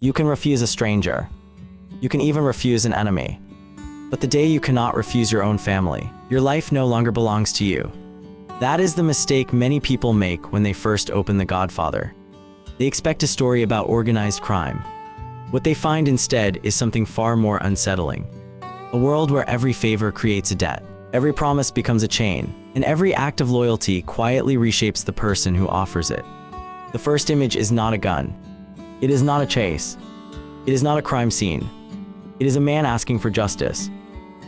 You can refuse a stranger. You can even refuse an enemy. But the day you cannot refuse your own family, your life no longer belongs to you. That is the mistake many people make when they first open The Godfather. They expect a story about organized crime. What they find instead is something far more unsettling. A world where every favor creates a debt, every promise becomes a chain, and every act of loyalty quietly reshapes the person who offers it. The first image is not a gun. It is not a chase. It is not a crime scene. It is a man asking for justice.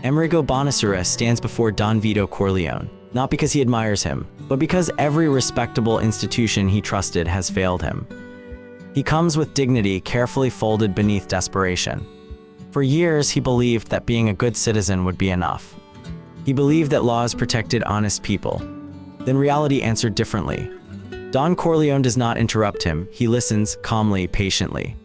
Amerigo Bonasera stands before Don Vito Corleone, not because he admires him, but because every respectable institution he trusted has failed him. He comes with dignity carefully folded beneath desperation. For years, he believed that being a good citizen would be enough. He believed that laws protected honest people. Then reality answered differently. Don Corleone does not interrupt him, he listens calmly, patiently.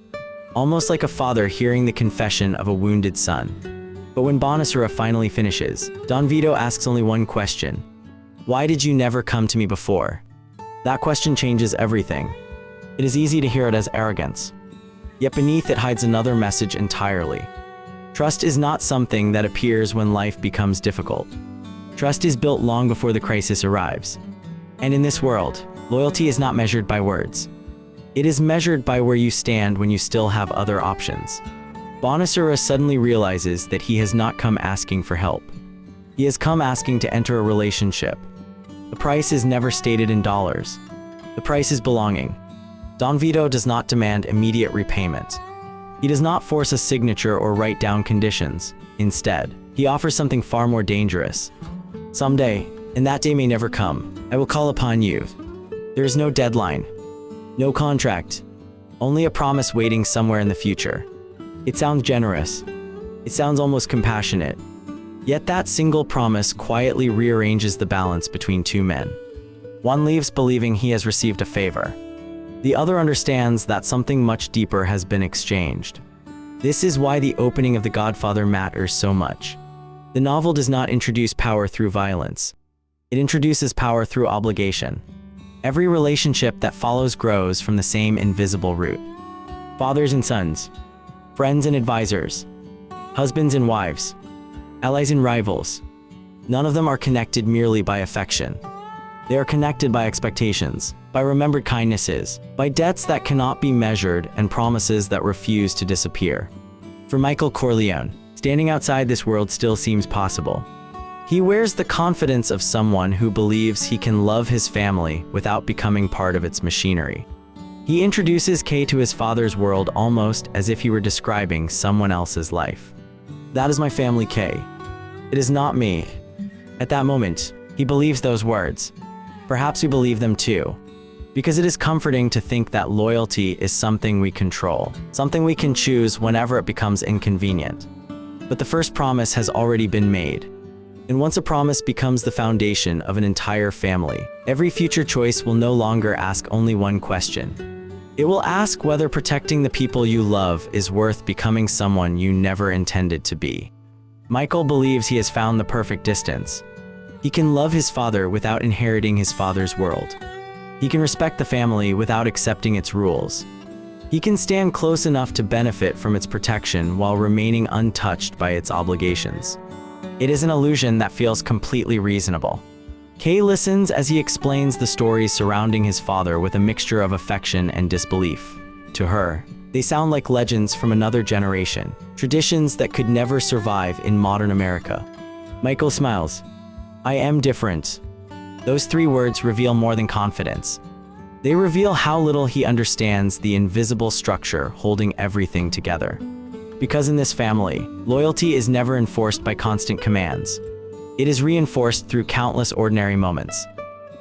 Almost like a father hearing the confession of a wounded son. But when Bonasera finally finishes, Don Vito asks only one question. Why did you never come to me before? That question changes everything. It is easy to hear it as arrogance. Yet beneath it hides another message entirely. Trust is not something that appears when life becomes difficult. Trust is built long before the crisis arrives. And in this world, loyalty is not measured by words. It is measured by where you stand when you still have other options. Bonasera suddenly realizes that he has not come asking for help. He has come asking to enter a relationship. The price is never stated in dollars. The price is belonging. Don Vito does not demand immediate repayment. He does not force a signature or write down conditions. Instead, he offers something far more dangerous. Someday, and that day may never come, I will call upon you. There is no deadline, no contract, only a promise waiting somewhere in the future. It sounds generous. It sounds almost compassionate. Yet that single promise quietly rearranges the balance between two men. One leaves believing he has received a favor. The other understands that something much deeper has been exchanged. This is why the opening of The Godfather matters so much. The novel does not introduce power through violence. It introduces power through obligation. Every relationship that follows grows from the same invisible root. Fathers and sons, friends and advisors, husbands and wives, allies and rivals. None of them are connected merely by affection. They are connected by expectations, by remembered kindnesses, by debts that cannot be measured and promises that refuse to disappear. For Michael Corleone, standing outside this world still seems possible. He wears the confidence of someone who believes he can love his family without becoming part of its machinery. He introduces Kay to his father's world almost as if he were describing someone else's life. That is my family, Kay. It is not me. At that moment, he believes those words. Perhaps we believe them too. Because it is comforting to think that loyalty is something we control, something we can choose whenever it becomes inconvenient. But the first promise has already been made. And once a promise becomes the foundation of an entire family, every future choice will no longer ask only one question. It will ask whether protecting the people you love is worth becoming someone you never intended to be. Michael believes he has found the perfect distance. He can love his father without inheriting his father's world. He can respect the family without accepting its rules. He can stand close enough to benefit from its protection while remaining untouched by its obligations. It is an illusion that feels completely reasonable. Kay listens as he explains the stories surrounding his father with a mixture of affection and disbelief. To her, they sound like legends from another generation, traditions that could never survive in modern America. Michael smiles. I am different. Those three words reveal more than confidence. They reveal how little he understands the invisible structure holding everything together. Because in this family, loyalty is never enforced by constant commands. It is reinforced through countless ordinary moments.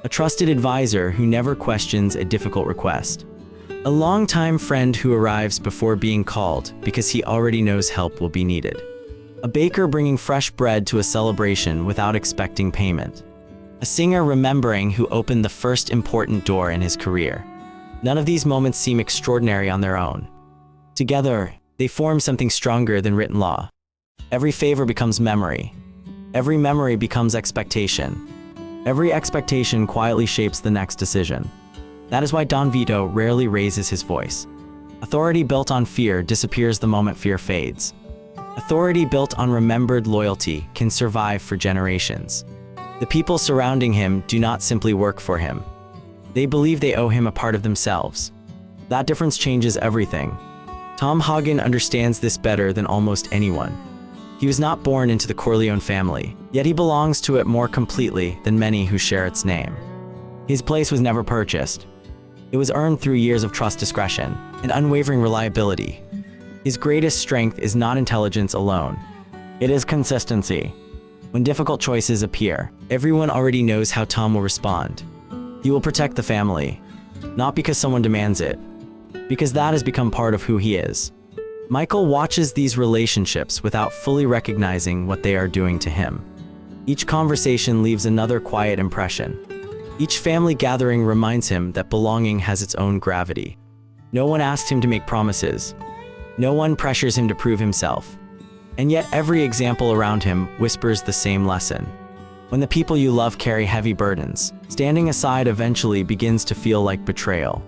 A trusted advisor who never questions a difficult request. A longtime friend who arrives before being called because he already knows help will be needed. A baker bringing fresh bread to a celebration without expecting payment. A singer remembering who opened the first important door in his career. None of these moments seem extraordinary on their own. Together, they form something stronger than written law. Every favor becomes memory. Every memory becomes expectation. Every expectation quietly shapes the next decision. That is why Don Vito rarely raises his voice. Authority built on fear disappears the moment fear fades. Authority built on remembered loyalty can survive for generations. The people surrounding him do not simply work for him. They believe they owe him a part of themselves. That difference changes everything. Tom Hagen understands this better than almost anyone. He was not born into the Corleone family, yet he belongs to it more completely than many who share its name. His place was never purchased. It was earned through years of trust, discretion, and unwavering reliability. His greatest strength is not intelligence alone. It is consistency. When difficult choices appear, everyone already knows how Tom will respond. He will protect the family, not because someone demands it, because that has become part of who he is. Michael watches these relationships without fully recognizing what they are doing to him. Each conversation leaves another quiet impression. Each family gathering reminds him that belonging has its own gravity. No one asks him to make promises. No one pressures him to prove himself. And yet every example around him whispers the same lesson. When the people you love carry heavy burdens, standing aside eventually begins to feel like betrayal.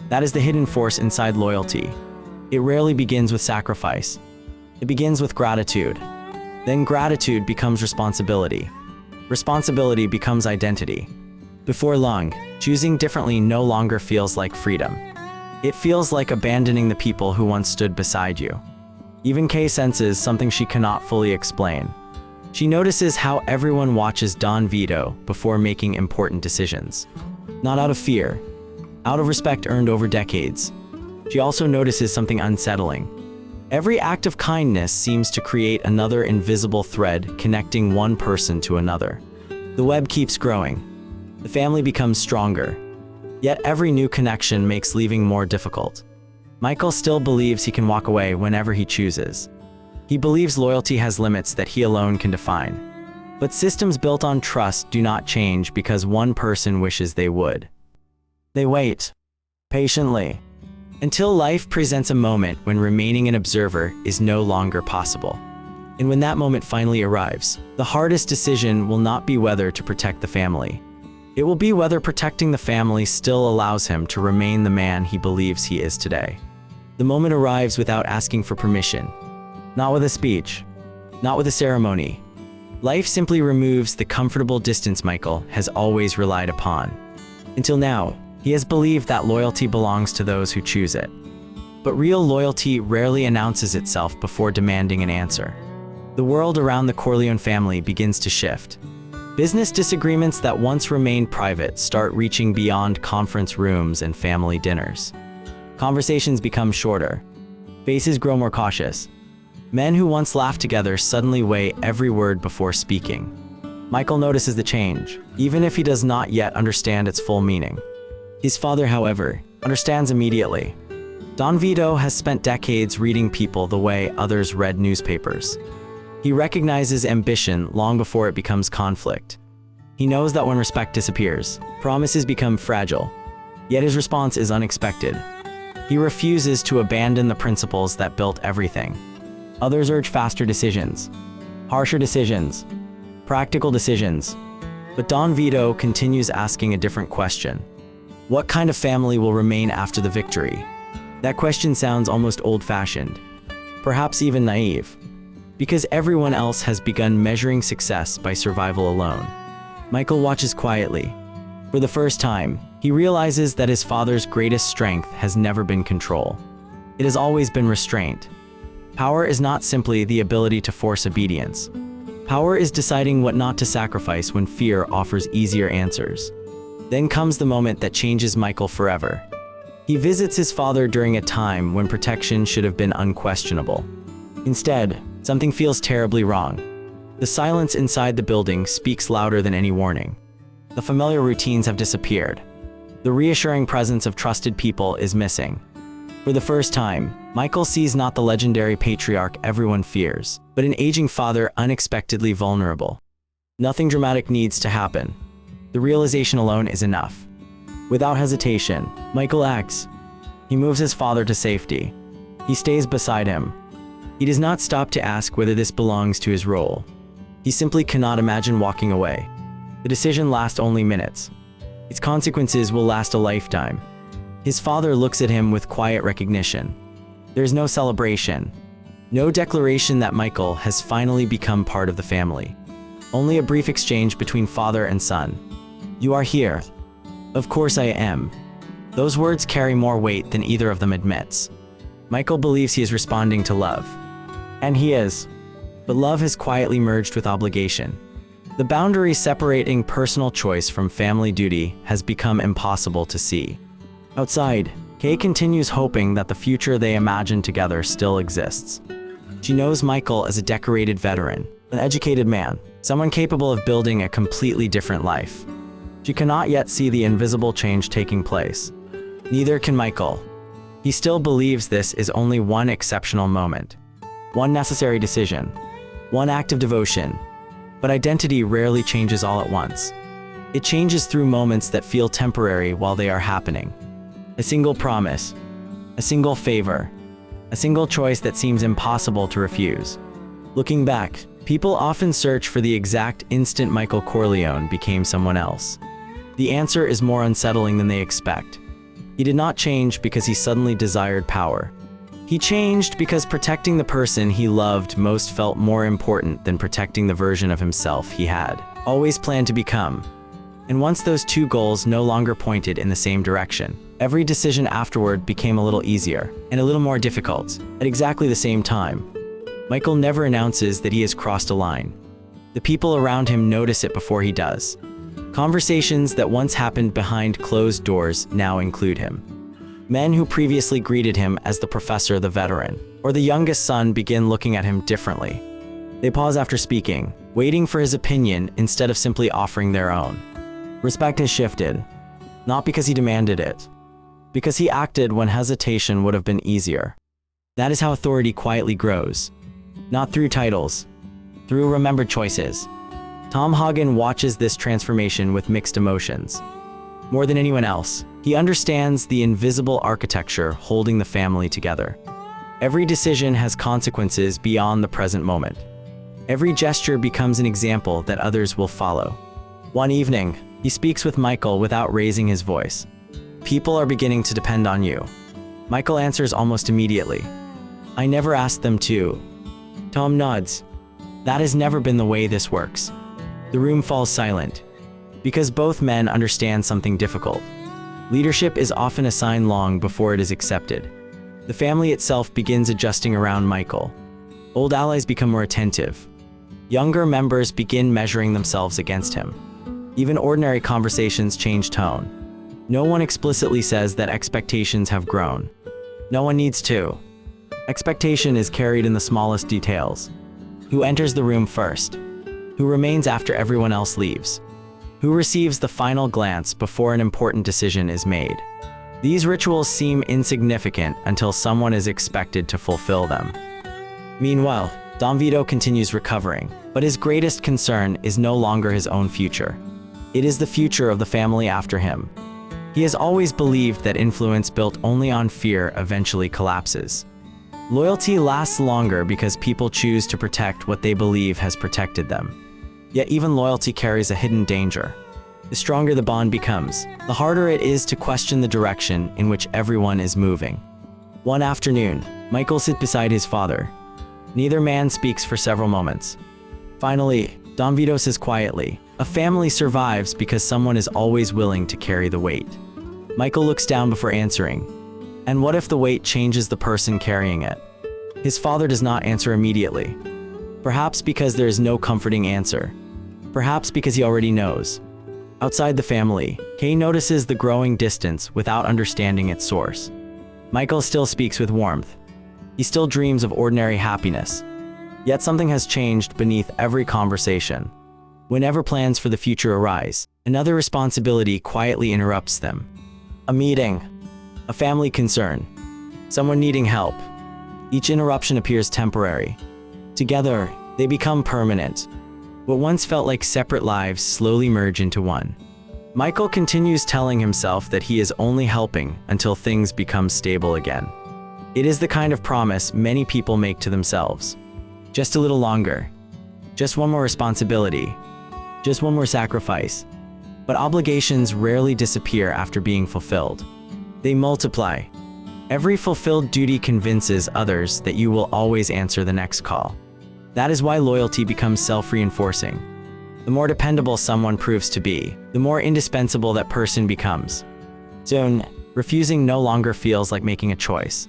That is the hidden force inside loyalty. It rarely begins with sacrifice. It begins with gratitude. Then gratitude becomes responsibility. Responsibility becomes identity. Before long, choosing differently no longer feels like freedom. It feels like abandoning the people who once stood beside you. Even Kay senses something she cannot fully explain. She notices how everyone watches Don Vito before making important decisions. Not out of fear, out of respect earned over decades. She also notices something unsettling. Every act of kindness seems to create another invisible thread connecting one person to another. The web keeps growing. The family becomes stronger. Yet every new connection makes leaving more difficult. Michael still believes he can walk away whenever he chooses. He believes loyalty has limits that he alone can define. But systems built on trust do not change because one person wishes they would. They wait, patiently, until life presents a moment when remaining an observer is no longer possible. And when that moment finally arrives, the hardest decision will not be whether to protect the family. It will be whether protecting the family still allows him to remain the man he believes he is today. The moment arrives without asking for permission. Not with a speech, not with a ceremony. Life simply removes the comfortable distance Michael has always relied upon. Until now, he has believed that loyalty belongs to those who choose it. But real loyalty rarely announces itself before demanding an answer. The world around the Corleone family begins to shift. Business disagreements that once remained private start reaching beyond conference rooms and family dinners. Conversations become shorter. Faces grow more cautious. Men who once laughed together suddenly weigh every word before speaking. Michael notices the change, even if he does not yet understand its full meaning. His father, however, understands immediately. Don Vito has spent decades reading people the way others read newspapers. He recognizes ambition long before it becomes conflict. He knows that when respect disappears, promises become fragile. Yet his response is unexpected. He refuses to abandon the principles that built everything. Others urge faster decisions, harsher decisions, practical decisions. But Don Vito continues asking a different question. What kind of family will remain after the victory? That question sounds almost old-fashioned, perhaps even naive, because everyone else has begun measuring success by survival alone. Michael watches quietly. For the first time, he realizes that his father's greatest strength has never been control. It has always been restraint. Power is not simply the ability to force obedience. Power is deciding what not to sacrifice when fear offers easier answers. Then comes the moment that changes Michael forever. He visits his father during a time when protection should have been unquestionable. Instead, something feels terribly wrong. The silence inside the building speaks louder than any warning. The familiar routines have disappeared. The reassuring presence of trusted people is missing. For the first time, Michael sees not the legendary patriarch everyone fears, but an aging father unexpectedly vulnerable. Nothing dramatic needs to happen. The realization alone is enough. Without hesitation, Michael acts. He moves his father to safety. He stays beside him. He does not stop to ask whether this belongs to his role. He simply cannot imagine walking away. The decision lasts only minutes. Its consequences will last a lifetime. His father looks at him with quiet recognition. There's no celebration. No declaration that Michael has finally become part of the family. Only a brief exchange between father and son. "You are here." "Of course I am." Those words carry more weight than either of them admits. Michael believes he is responding to love. And he is. But love has quietly merged with obligation. The boundary separating personal choice from family duty has become impossible to see. Outside, Kay continues hoping that the future they imagine together still exists. She knows Michael as a decorated veteran, an educated man, someone capable of building a completely different life. She cannot yet see the invisible change taking place. Neither can Michael. He still believes this is only one exceptional moment, one necessary decision, one act of devotion. But identity rarely changes all at once. It changes through moments that feel temporary while they are happening. A single promise, a single favor, a single choice that seems impossible to refuse. Looking back, people often search for the exact instant Michael Corleone became someone else. The answer is more unsettling than they expect. He did not change because he suddenly desired power. He changed because protecting the person he loved most felt more important than protecting the version of himself he had always planned to become. And once those two goals no longer pointed in the same direction, every decision afterward became a little easier and a little more difficult at exactly the same time. Michael never announces that he has crossed a line. The people around him notice it before he does. Conversations that once happened behind closed doors now include him. Men who previously greeted him as the professor, the veteran, or the youngest son begin looking at him differently. They pause after speaking, waiting for his opinion instead of simply offering their own. Respect has shifted, not because he demanded it, because he acted when hesitation would have been easier. That is how authority quietly grows, not through titles, through remembered choices. Tom Hagen watches this transformation with mixed emotions. More than anyone else, he understands the invisible architecture holding the family together. Every decision has consequences beyond the present moment. Every gesture becomes an example that others will follow. One evening, he speaks with Michael without raising his voice. "People are beginning to depend on you." Michael answers almost immediately. "I never asked them to." Tom nods. "That has never been the way this works." The room falls silent, because both men understand something difficult. Leadership is often assigned long before it is accepted. The family itself begins adjusting around Michael. Old allies become more attentive. Younger members begin measuring themselves against him. Even ordinary conversations change tone. No one explicitly says that expectations have grown. No one needs to. Expectation is carried in the smallest details. Who enters the room first? Who remains after everyone else leaves? Who receives the final glance before an important decision is made? These rituals seem insignificant until someone is expected to fulfill them. Meanwhile, Don Vito continues recovering, but his greatest concern is no longer his own future. It is the future of the family after him. He has always believed that influence built only on fear eventually collapses. Loyalty lasts longer because people choose to protect what they believe has protected them. Yet even loyalty carries a hidden danger. The stronger the bond becomes, the harder it is to question the direction in which everyone is moving. One afternoon, Michael sits beside his father. Neither man speaks for several moments. Finally, Don Vito says quietly, "A family survives because someone is always willing to carry the weight." Michael looks down before answering. And what if the weight changes the person carrying it? His father does not answer immediately. Perhaps because there is no comforting answer. Perhaps because he already knows. Outside the family, Kay notices the growing distance without understanding its source. Michael still speaks with warmth. He still dreams of ordinary happiness. Yet something has changed beneath every conversation. Whenever plans for the future arise, another responsibility quietly interrupts them. A meeting. A family concern. Someone needing help. Each interruption appears temporary. Together, they become permanent. What once felt like separate lives slowly merge into one. Michael continues telling himself that he is only helping until things become stable again. It is the kind of promise many people make to themselves. Just a little longer. Just one more responsibility. Just one more sacrifice. But obligations rarely disappear after being fulfilled. They multiply. Every fulfilled duty convinces others that you will always answer the next call. That is why loyalty becomes self-reinforcing. The more dependable someone proves to be, the more indispensable that person becomes. Soon, refusing no longer feels like making a choice.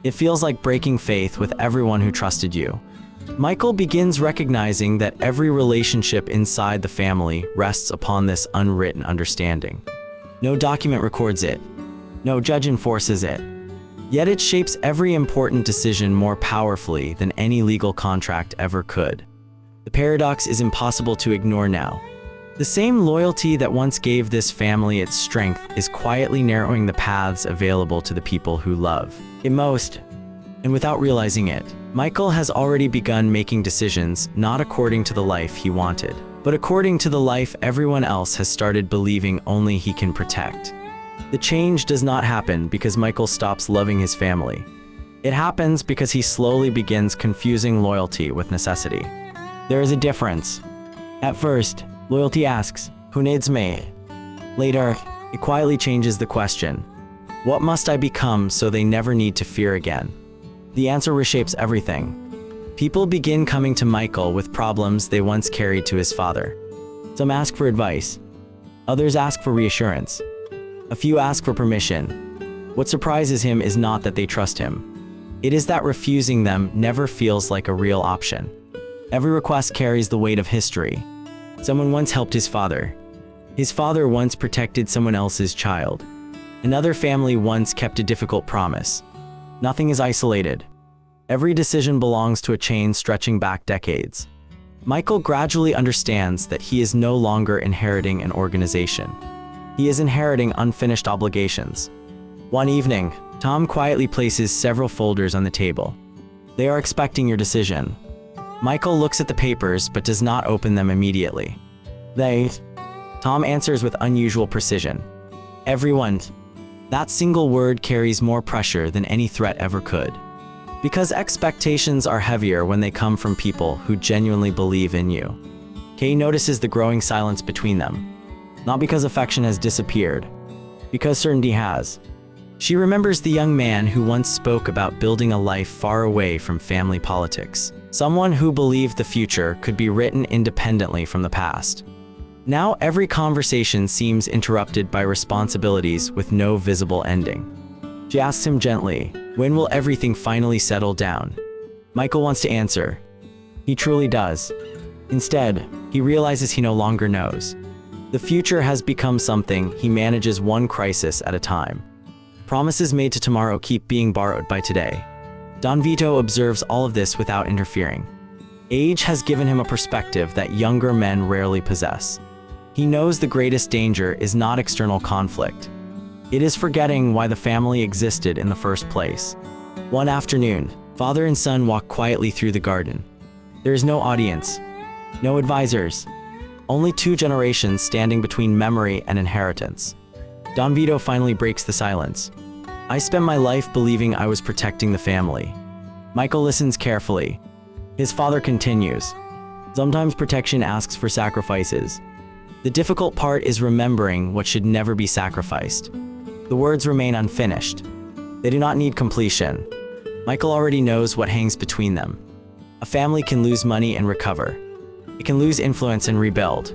It feels like breaking faith with everyone who trusted you. Michael begins recognizing that every relationship inside the family rests upon this unwritten understanding. No document records it. No judge enforces it. Yet it shapes every important decision more powerfully than any legal contract ever could. The paradox is impossible to ignore now. The same loyalty that once gave this family its strength is quietly narrowing the paths available to the people who love it most. And without realizing it, Michael has already begun making decisions not according to the life he wanted, but according to the life everyone else has started believing only he can protect. The change does not happen because Michael stops loving his family. It happens because he slowly begins confusing loyalty with necessity. There is a difference. At first, loyalty asks, "Who needs me?" Later, it quietly changes the question, "What must I become so they never need to fear again?" The answer reshapes everything. People begin coming to Michael with problems they once carried to his father. Some ask for advice. Others ask for reassurance. A few ask for permission. What surprises him is not that they trust him. It is that refusing them never feels like a real option. Every request carries the weight of history. Someone once helped his father. His father once protected someone else's child. Another family once kept a difficult promise. Nothing is isolated. Every decision belongs to a chain stretching back decades. Michael gradually understands that he is no longer inheriting an organization. He is inheriting unfinished obligations. One evening, Tom quietly places several folders on the table. They are expecting your decision. Michael looks at the papers but does not open them immediately. Tom answers with unusual precision. Everyone. That single word carries more pressure than any threat ever could. Because expectations are heavier when they come from people who genuinely believe in you. Kay notices the growing silence between them. Not because affection has disappeared, because certainty has. She remembers the young man who once spoke about building a life far away from family politics. Someone who believed the future could be written independently from the past. Now every conversation seems interrupted by responsibilities with no visible ending. She asks him gently, "When will everything finally settle down?" Michael wants to answer. He truly does. Instead, he realizes he no longer knows. The future has become something he manages one crisis at a time. Promises made to tomorrow keep being borrowed by today. Don Vito observes all of this without interfering. Age has given him a perspective that younger men rarely possess. He knows the greatest danger is not external conflict. It is forgetting why the family existed in the first place. One afternoon, father and son walk quietly through the garden. There is no audience, no advisors, only two generations standing between memory and inheritance. Don Vito finally breaks the silence. "I spent my life believing I was protecting the family." Michael listens carefully. His father continues. "Sometimes protection asks for sacrifices. The difficult part is remembering what should never be sacrificed." The words remain unfinished. They do not need completion. Michael already knows what hangs between them. A family can lose money and recover. It can lose influence and rebuild.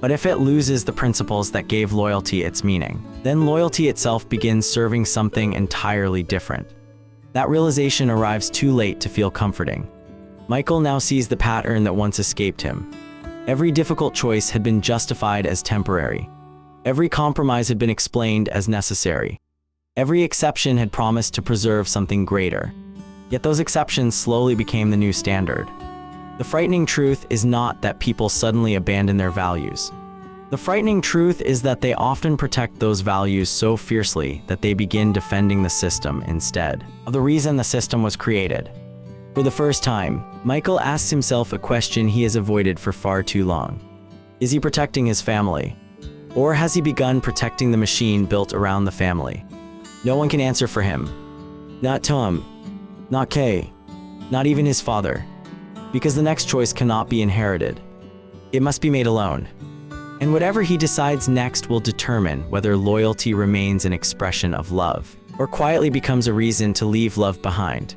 But if it loses the principles that gave loyalty its meaning, then loyalty itself begins serving something entirely different. That realization arrives too late to feel comforting. Michael now sees the pattern that once escaped him. Every difficult choice had been justified as temporary. Every compromise had been explained as necessary. Every exception had promised to preserve something greater. Yet those exceptions slowly became the new standard. The frightening truth is not that people suddenly abandon their values. The frightening truth is that they often protect those values so fiercely that they begin defending the system instead of the reason the system was created. For the first time, Michael asks himself a question he has avoided for far too long. Is he protecting his family? Or has he begun protecting the machine built around the family? No one can answer for him. Not Tom, not Kay, not even his father. Because the next choice cannot be inherited. It must be made alone. And whatever he decides next will determine whether loyalty remains an expression of love or quietly becomes a reason to leave love behind.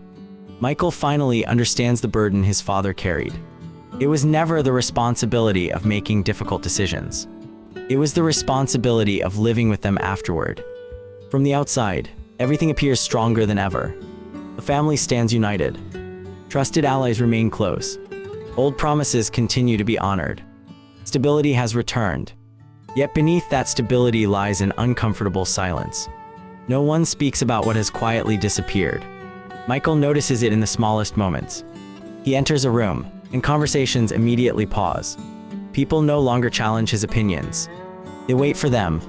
Michael finally understands the burden his father carried. It was never the responsibility of making difficult decisions. It was the responsibility of living with them afterward. From the outside, everything appears stronger than ever. The family stands united. Trusted allies remain close. Old promises continue to be honored. Stability has returned. Yet beneath that stability lies an uncomfortable silence. No one speaks about what has quietly disappeared. Michael notices it in the smallest moments. He enters a room, and conversations immediately pause. People no longer challenge his opinions. They wait for them.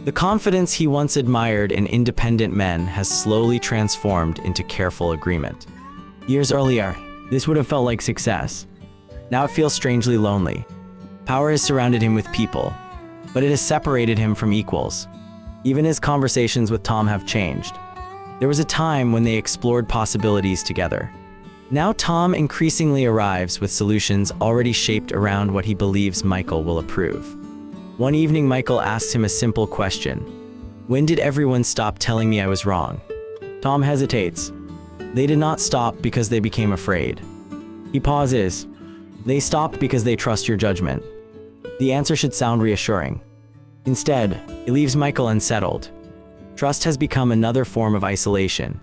The confidence he once admired in independent men has slowly transformed into careful agreement. Years earlier, this would have felt like success. Now it feels strangely lonely. Power has surrounded him with people, but it has separated him from equals. Even his conversations with Tom have changed. There was a time when they explored possibilities together. Now Tom increasingly arrives with solutions already shaped around what he believes Michael will approve. One evening, Michael asks him a simple question. When did everyone stop telling me I was wrong? Tom hesitates. They did not stop because they became afraid. He pauses. They stopped because they trust your judgment. The answer should sound reassuring. Instead, it leaves Michael unsettled. Trust has become another form of isolation.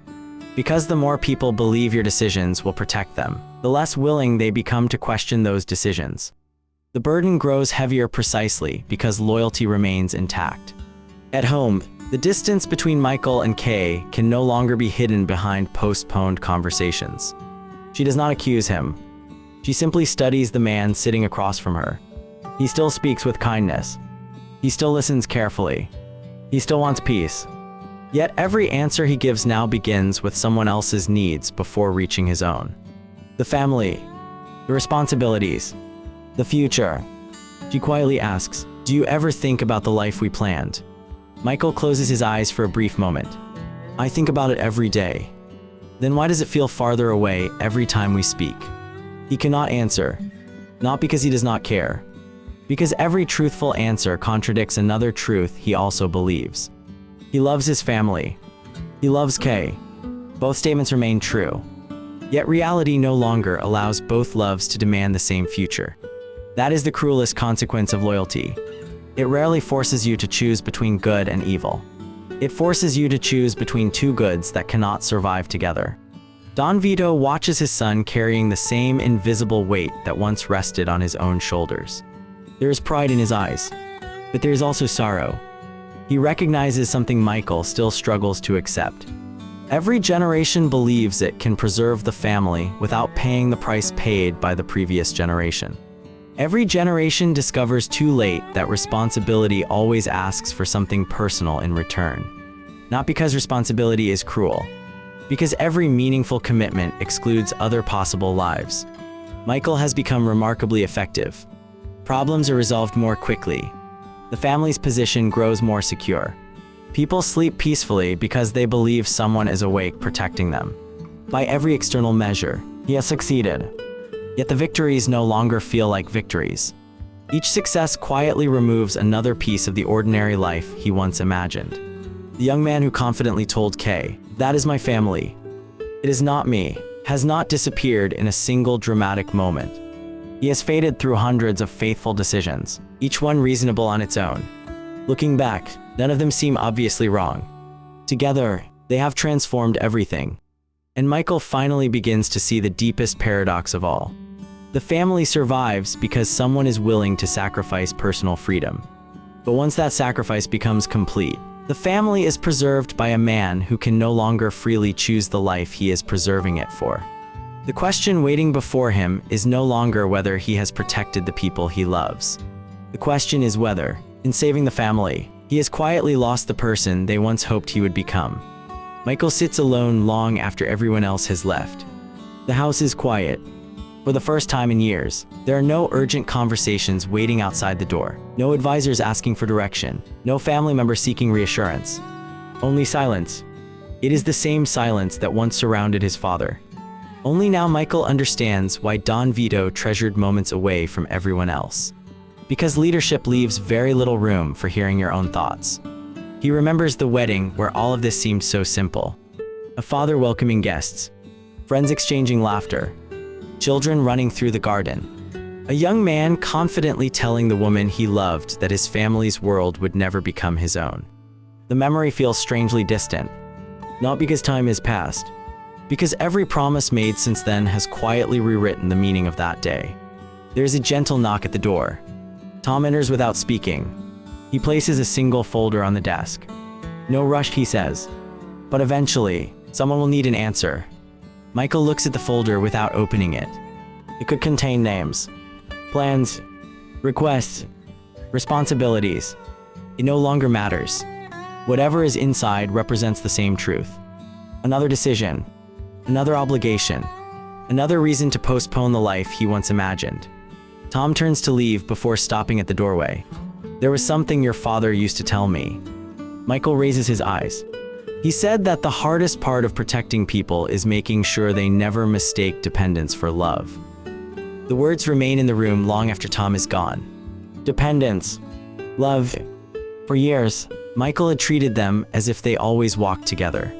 Because the more people believe your decisions will protect them, the less willing they become to question those decisions. The burden grows heavier precisely because loyalty remains intact. At home, the distance between Michael and Kay can no longer be hidden behind postponed conversations. She does not accuse him. She simply studies the man sitting across from her. He still speaks with kindness. He still listens carefully. He still wants peace. Yet every answer he gives now begins with someone else's needs before reaching his own. The family, the responsibilities, the future. She quietly asks, "Do you ever think about the life we planned?" Michael closes his eyes for a brief moment. "I think about it every day." "Then why does it feel farther away every time we speak?" He cannot answer, not because he does not care, because every truthful answer contradicts another truth he also believes. He loves his family. He loves Kay. Both statements remain true. Yet reality no longer allows both loves to demand the same future. That is the cruelest consequence of loyalty. It rarely forces you to choose between good and evil. It forces you to choose between two goods that cannot survive together. Don Vito watches his son carrying the same invisible weight that once rested on his own shoulders. There is pride in his eyes, but there is also sorrow. He recognizes something Michael still struggles to accept. Every generation believes it can preserve the family without paying the price paid by the previous generation. Every generation discovers too late that responsibility always asks for something personal in return. Not because responsibility is cruel, because every meaningful commitment excludes other possible lives. Michael has become remarkably effective. Problems are resolved more quickly. The family's position grows more secure. People sleep peacefully because they believe someone is awake protecting them. By every external measure, he has succeeded. Yet the victories no longer feel like victories. Each success quietly removes another piece of the ordinary life he once imagined. The young man who confidently told Kay, "That is my family. It is not me," has not disappeared in a single dramatic moment. He has faded through hundreds of faithful decisions, each one reasonable on its own. Looking back, none of them seem obviously wrong. Together, they have transformed everything. And Michael finally begins to see the deepest paradox of all. The family survives because someone is willing to sacrifice personal freedom. But once that sacrifice becomes complete, the family is preserved by a man who can no longer freely choose the life he is preserving it for. The question waiting before him is no longer whether he has protected the people he loves. The question is whether, in saving the family, he has quietly lost the person they once hoped he would become. Michael sits alone long after everyone else has left. The house is quiet. For the first time in years, there are no urgent conversations waiting outside the door, no advisors asking for direction, no family member seeking reassurance. Only silence. It is the same silence that once surrounded his father. Only now Michael understands why Don Vito treasured moments away from everyone else. Because leadership leaves very little room for hearing your own thoughts. He remembers the wedding where all of this seemed so simple. A father welcoming guests, friends exchanging laughter, children running through the garden. A young man confidently telling the woman he loved that his family's world would never become his own. The memory feels strangely distant, not because time has passed, because every promise made since then has quietly rewritten the meaning of that day. There is a gentle knock at the door. Tom enters without speaking. He places a single folder on the desk. No rush, he says. But eventually, someone will need an answer. Michael looks at the folder without opening it. It could contain names, plans, requests, responsibilities. It no longer matters. Whatever is inside represents the same truth. Another decision, another obligation, another reason to postpone the life he once imagined. Tom turns to leave before stopping at the doorway. There was something your father used to tell me. Michael raises his eyes. He said that the hardest part of protecting people is making sure they never mistake dependence for love. The words remain in the room long after Tom is gone. Dependence, love. For years, Michael had treated them as if they always walked together.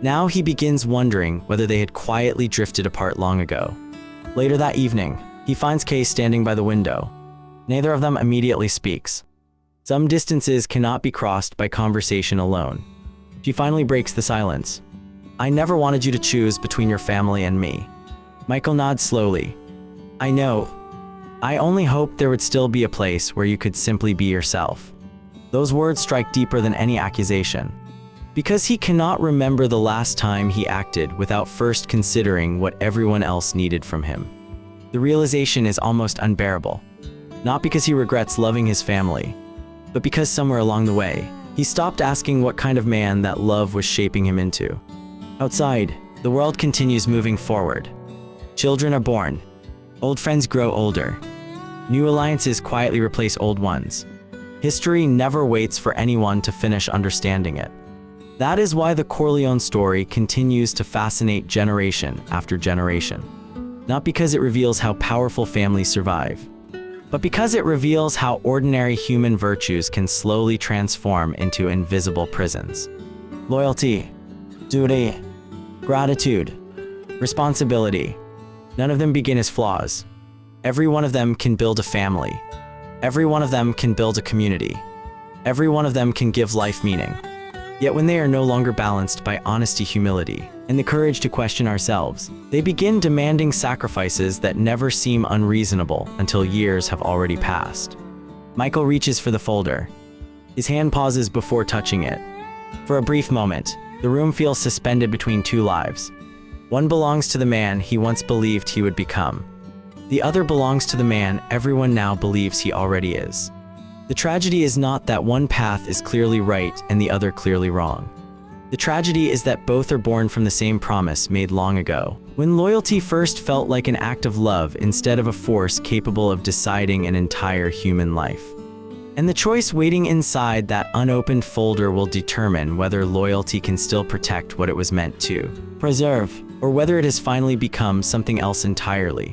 Now he begins wondering whether they had quietly drifted apart long ago. Later that evening, he finds Kay standing by the window. Neither of them immediately speaks. Some distances cannot be crossed by conversation alone. She finally breaks the silence. I never wanted you to choose between your family and me. Michael nods slowly. I know. I only hoped there would still be a place where you could simply be yourself. Those words strike deeper than any accusation. Because he cannot remember the last time he acted without first considering what everyone else needed from him. The realization is almost unbearable. Not because he regrets loving his family, but because somewhere along the way, he stopped asking what kind of man that love was shaping him into. Outside, the world continues moving forward. Children are born. Old friends grow older. New alliances quietly replace old ones. History never waits for anyone to finish understanding it. That is why the Corleone story continues to fascinate generation after generation. Not because it reveals how powerful families survive, but because it reveals how ordinary human virtues can slowly transform into invisible prisons. Loyalty, duty, gratitude, responsibility. None of them begin as flaws. Every one of them can build a family. Every one of them can build a community. Every one of them can give life meaning. Yet when they are no longer balanced by honesty, humility, and the courage to question ourselves, they begin demanding sacrifices that never seem unreasonable until years have already passed. Michael reaches for the folder. His hand pauses before touching it. For a brief moment, the room feels suspended between two lives. One belongs to the man he once believed he would become. The other belongs to the man everyone now believes he already is. The tragedy is not that one path is clearly right and the other clearly wrong. The tragedy is that both are born from the same promise made long ago, when loyalty first felt like an act of love instead of a force capable of deciding an entire human life. And the choice waiting inside that unopened folder will determine whether loyalty can still protect what it was meant to preserve, or whether it has finally become something else entirely.